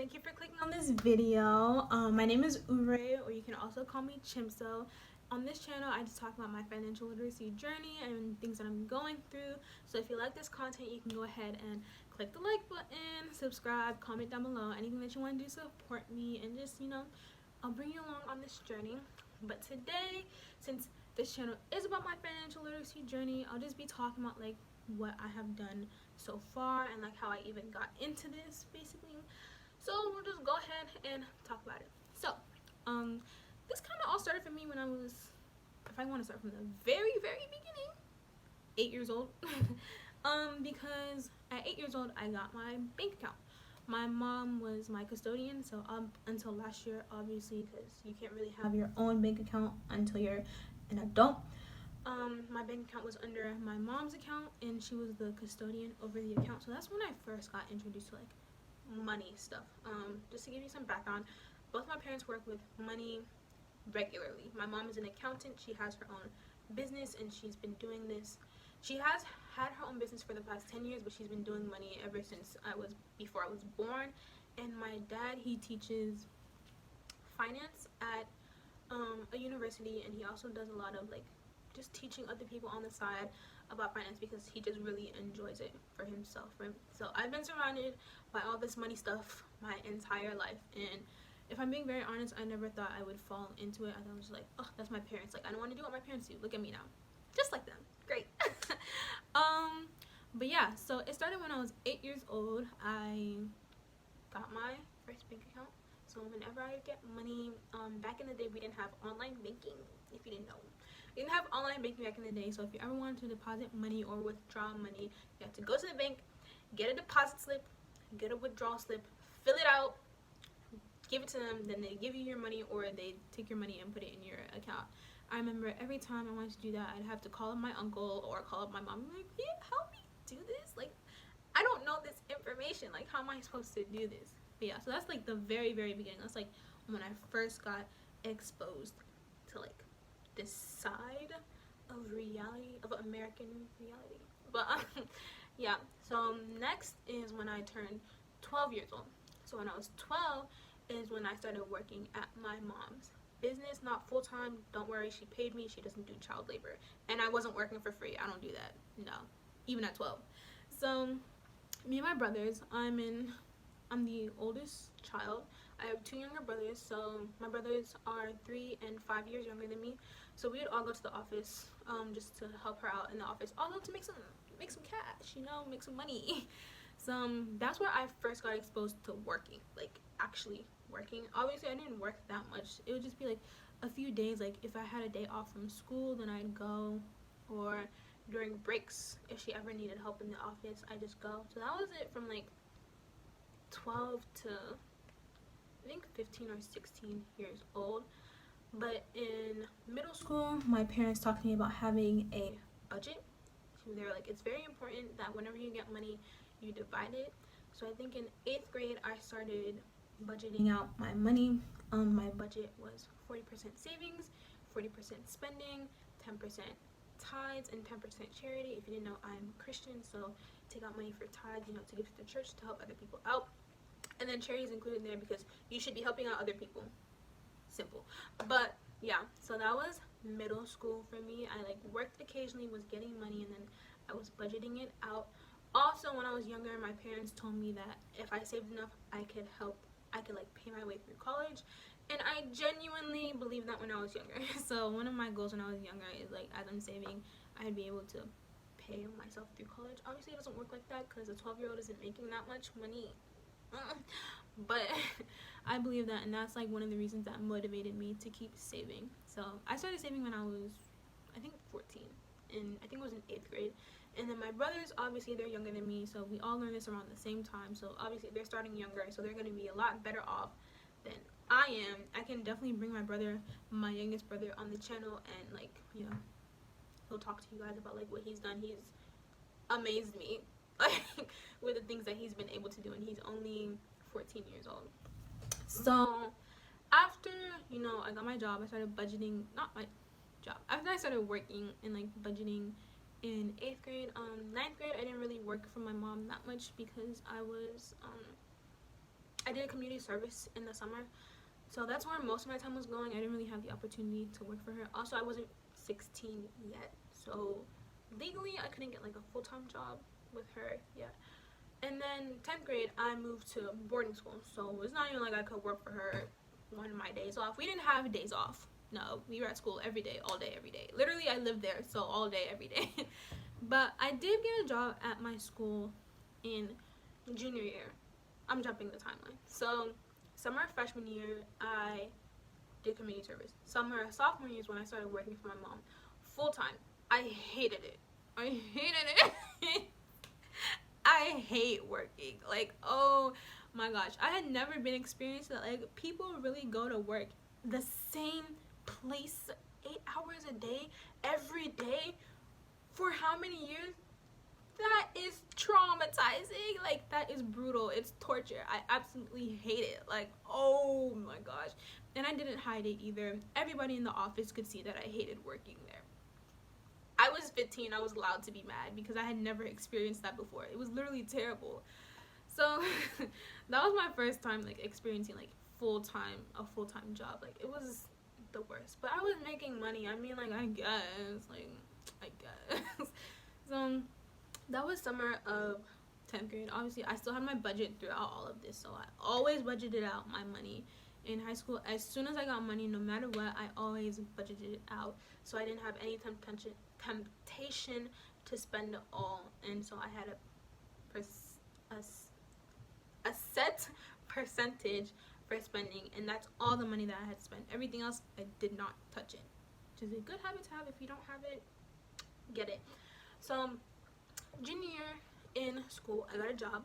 thank you for clicking on this video. My name is Ure, or you can also call me Chimso. On this channel, I just talk about my financial literacy journey and things that I'm going through. So if you like this content, you can go ahead and click the like button, subscribe, comment down below, anything that you want to do to support me, and just, I'll bring you along on this journey. But today, since this channel is about my financial literacy journey, I'll just be talking about like what I have done so far and like how I even got into this, basically. So we'll just go ahead and talk about it. So this kind of all started for me when I was, if I want to start from the very beginning, 8 years old. Because at 8 years old I got my bank account. My mom was my custodian, so until last year, obviously, because you can't really have your own bank account until you're an adult. My bank account was under my mom's account, and she was the custodian over the account. So that's when I first got introduced to like money stuff. Just to give you some background, both my parents work with money regularly. My mom is an accountant. She has her own business, and she's been doing this. She has had her own business for the past 10 years, but she's been doing money ever since before I was born. And my dad, he teaches finance at a university, and he also does a lot of like just teaching other people on the side about finance because he just really enjoys it for himself, right? So I've been surrounded by all this money stuff my entire life, and if I'm being very honest, I never thought I would fall into it. I was just like, oh, that's my parents. Like, I don't want to do what my parents do. Look at me now. Just like them. Great. But yeah, so it started when I was 8 years old. I got my first bank account. So whenever I get money, back in the day, we didn't have online banking, if you didn't know. We didn't have online banking back in the day, so if you ever wanted to deposit money or withdraw money, you have to go to the bank, get a deposit slip, get a withdrawal slip, fill it out, give it to them, then they give you your money, or they take your money and put it in your account. I remember every time I wanted to do that, I'd have to call up my uncle or call up my mom, like, yeah, help me do this. Like, I don't know this information. Like, how am I supposed to do this? But yeah, so that's like the very beginning. That's like when I first got exposed to like this side of reality, of American reality. But yeah, so next is when I turned 12 years old. So when I was 12 is when I started working at my mom's business, not full-time. Don't worry, she paid me. She doesn't do child labor, and I wasn't working for free. I don't do that, no, even at 12. So me and my brothers, I'm the oldest child. I have 2 younger brothers, so my brothers are 3 and 5 years younger than me. So we would all go to the office, just to help her out in the office, although to make some cash, make some money. So that's where I first got exposed to working, like actually working. Obviously, I didn't work that much. It would just be like a few days. Like if I had a day off from school, then I'd go, or during breaks, if she ever needed help in the office, I just go. So that was it from like 12 to I think 15 or 16 years old. But in middle school, my parents talked to me about having a budget. They were like, it's very important that whenever you get money, you divide it. So I think in 8th grade, I started budgeting out my money. My budget was 40% savings, 40% spending, 10% tithes, and 10% charity. If you didn't know, I'm Christian, so take out money for tithes, to give to the church to help other people out. And then charity is included there because you should be helping out other people. Simple. But yeah, so that was middle school for me. I like worked occasionally, was getting money, and then I was budgeting it out. Also, when I was younger, my parents told me that if I saved enough, I could like pay my way through college, and I genuinely believed that when I was younger. So one of my goals when I was younger is like, as I'm saving, I'd be able to pay myself through college. Obviously, it doesn't work like that because a 12-year-old isn't making that much money. But I believe that, and that's like one of the reasons that motivated me to keep saving. So I started saving when I was, I think, 14, and I think it was in 8th grade. And then my brothers, obviously, they're younger than me, so we all learned this around the same time. So obviously, they're starting younger, so they're going to be a lot better off than I am. I can definitely bring my youngest brother, on the channel, and like, he'll talk to you guys about like what he's done. He's amazed me, like, with the things that he's been able to do, and he's only 14 years old. So after I got my job, I started budgeting. Not my job, after I started working and like budgeting in 8th grade. 9th grade, I didn't really work for my mom that much because I I did community service in the summer, so that's where most of my time was going. I didn't really have the opportunity to work for her. Also, I wasn't 16 yet, so legally I couldn't get like a full-time job with her yet. And then 10th grade, I moved to boarding school, so it's not even like I could work for her one of my days off. We didn't have days off. No, we were at school every day, all day, every day. Literally, I lived there, so all day, every day. But I did get a job at my school in junior year. I'm jumping the timeline. So summer freshman year, I did community service. Summer sophomore year is when I started working for my mom full time. I hated it. I hated it. I hate working. Like, oh my gosh, I had never been experienced that like people really go to work the same place 8 hours a day every day for how many years? That is traumatizing. Like, that is brutal. It's torture. I absolutely hate it. Like, oh my gosh. And I didn't hide it either. Everybody in the office could see that I hated working there. I was 15. I was allowed to be mad because I had never experienced that before. It was literally terrible. So that was my first time like experiencing like a full-time job. Like, it was the worst. But I was making money. I mean, like, I guess. So that was summer of 10th grade. Obviously, I still had my budget throughout all of this, so I always budgeted out my money. In high school, as soon as I got money, no matter what, I always budgeted it out, so I didn't have any temptation to spend it all. And so I had a set percentage for spending, and that's all the money that I had to spend. Everything else, I did not touch it, which is a good habit to have. If you don't have it, get it. So junior year in school, I got a job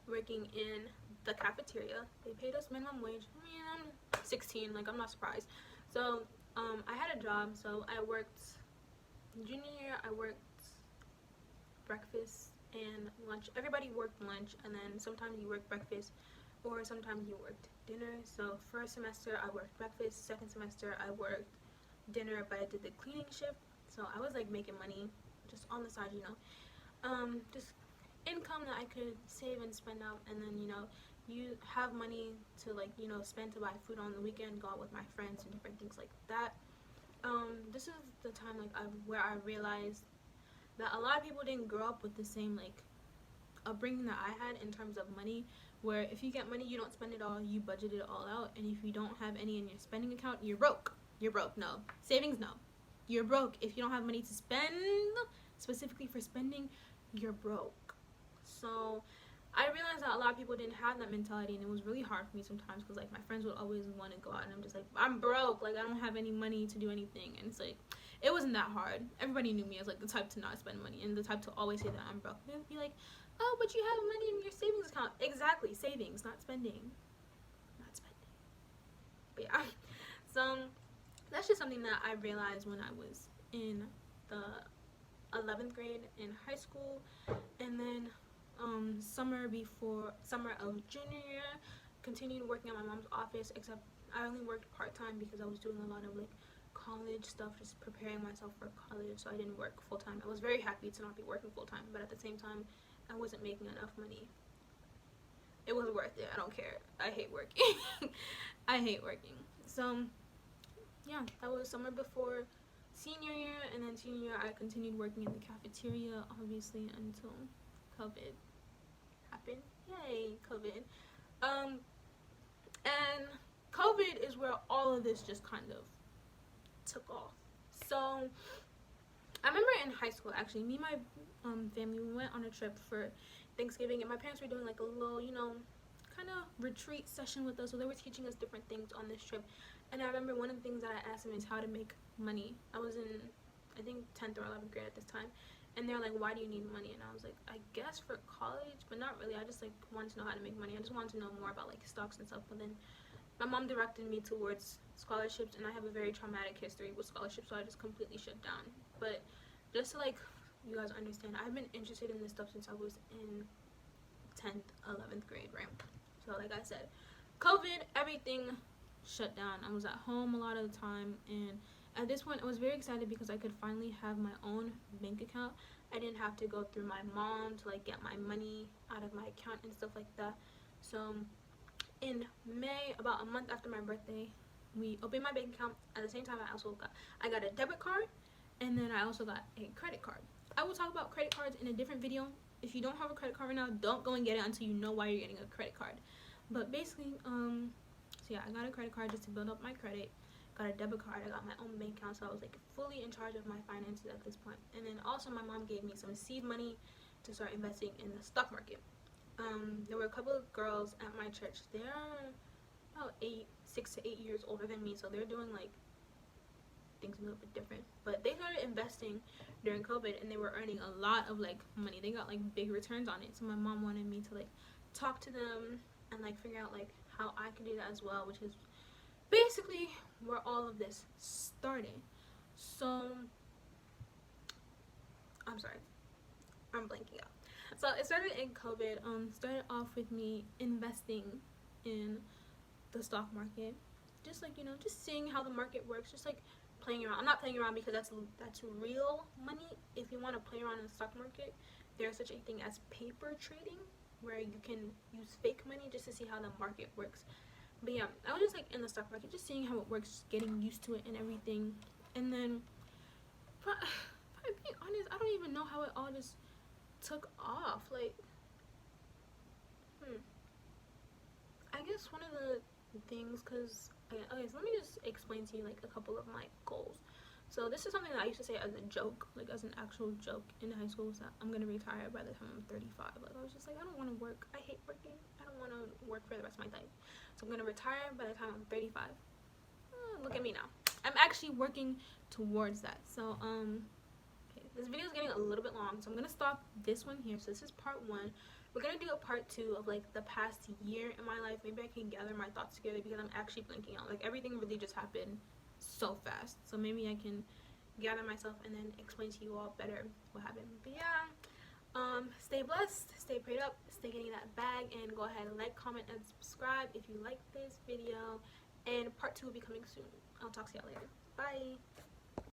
working in the cafeteria. They paid us minimum wage. I mean, I'm 16, like, I'm not surprised. So I had a job. So I worked junior year. I worked breakfast and lunch. Everybody worked lunch, and then sometimes you worked breakfast, or sometimes you worked dinner. So first semester I worked breakfast. Second semester I worked dinner, but I did the cleaning shift. So I was like making money just on the side, you know, just income that I could save and spend out. And then, you know, you have money to, like, you know, spend to buy food on the weekend, go out with my friends and different things like that. This is the time like where I realized that a lot of people didn't grow up with the same like upbringing that I had in terms of money, where if you get money, you don't spend it all, you budget it all out. And if you don't have any in your spending account, you're broke. You're broke. No savings. No, you're broke. If you don't have money to spend specifically for spending, you're broke. So I realized that a lot of people didn't have that mentality, and it was really hard for me sometimes because like my friends would always want to go out, and I'm just like, I'm broke, like I don't have any money to do anything. And it's like, it wasn't that hard. Everybody knew me as like the type to not spend money and the type to always say that I'm broke. They'd be like, oh, but you have money in your savings account. Exactly, savings, not spending. But yeah, so that's just something that I realized when I was in the 11th grade in high school. And then summer of junior year, continued working at my mom's office, except I only worked part-time because I was doing a lot of like college stuff, just preparing myself for college, so I didn't work full-time. I was very happy to not be working full-time, but at the same time I wasn't making enough money. It was worth it. I don't care. I hate working. I hate working. So yeah, that was summer before senior year. And then senior year I continued working in the cafeteria, obviously, until COVID happened. Yay, COVID. And COVID is where all of this just kind of took off. So I remember in high school, actually, me and my family, we went on a trip for Thanksgiving, and my parents were doing like a little, you know, kind of retreat session with us. So they were teaching us different things on this trip. And I remember one of the things that I asked them is how to make money. I was in, I think, 10th or 11th grade at this time. And they're like, why do you need money? And I was like, I guess for college, but not really. I just like wanted to know how to make money. I just wanted to know more about like stocks and stuff. But then my mom directed me towards scholarships, and I have a very traumatic history with scholarships, so I just completely shut down. But just to like you guys understand, I've been interested in this stuff since I was in 10th, 11th grade, right? So like I said, COVID, everything shut down. I was at home a lot of the time, and at this point I was very excited because I could finally have my own bank account. I didn't have to go through my mom to like get my money out of my account and stuff like that. So in May, about a month after my birthday, we opened my bank account. At the same time, I got a debit card, and then I also got a credit card. I will talk about credit cards in a different video. If you don't have a credit card right now, don't go and get it until you know why you're getting a credit card. But basically, so yeah, I got a credit card just to build up my credit. Got a debit card. I got my own bank account, so I was like fully in charge of my finances at this point. And then also my mom gave me some seed money to start investing in the stock market. There were a couple of girls at my church. They're about 6 to 8 years older than me, so they're doing like things a little bit different. But they started investing during COVID, and they were earning a lot of like money. They got like big returns on it. So my mom wanted me to like talk to them and like figure out like how I could do that as well, which is basically where all of this started. So I'm sorry, I'm blanking out. So it started in COVID. Started off with me investing in the stock market, just like, you know, just seeing how the market works, just like playing around. I'm not playing around because that's real money. If you want to play around in the stock market, there's such a thing as paper trading, where you can use fake money just to see how the market works. But yeah, I was just like in the stock market, just seeing how it works, getting used to it and everything. And then, if I'm being honest, I don't even know how it all just took off. Like, I guess one of the things, because okay, so let me just explain to you like a couple of my goals. So this is something that I used to say as a joke, like as an actual joke in high school, that I'm gonna retire by the time I'm 35. Like, I was just like, I don't want to work. I hate working. I don't want to work for the rest of my life. So I'm gonna retire by the time I'm 35. Look at me now. I'm actually working towards that. So okay, this video is getting a little bit long, so I'm gonna stop this one here. So this is part 1. We're gonna do a part 2 of like the past year in my life. Maybe I can gather my thoughts together because I'm actually blanking out. Like, everything really just happened so fast. So maybe I can gather myself and then explain to you all better what happened. But yeah, stay blessed, stay prayed up, stay getting that bag, and go ahead and like, comment, and subscribe if you like this video. And part 2 will be coming soon. I'll talk to y'all later. Bye.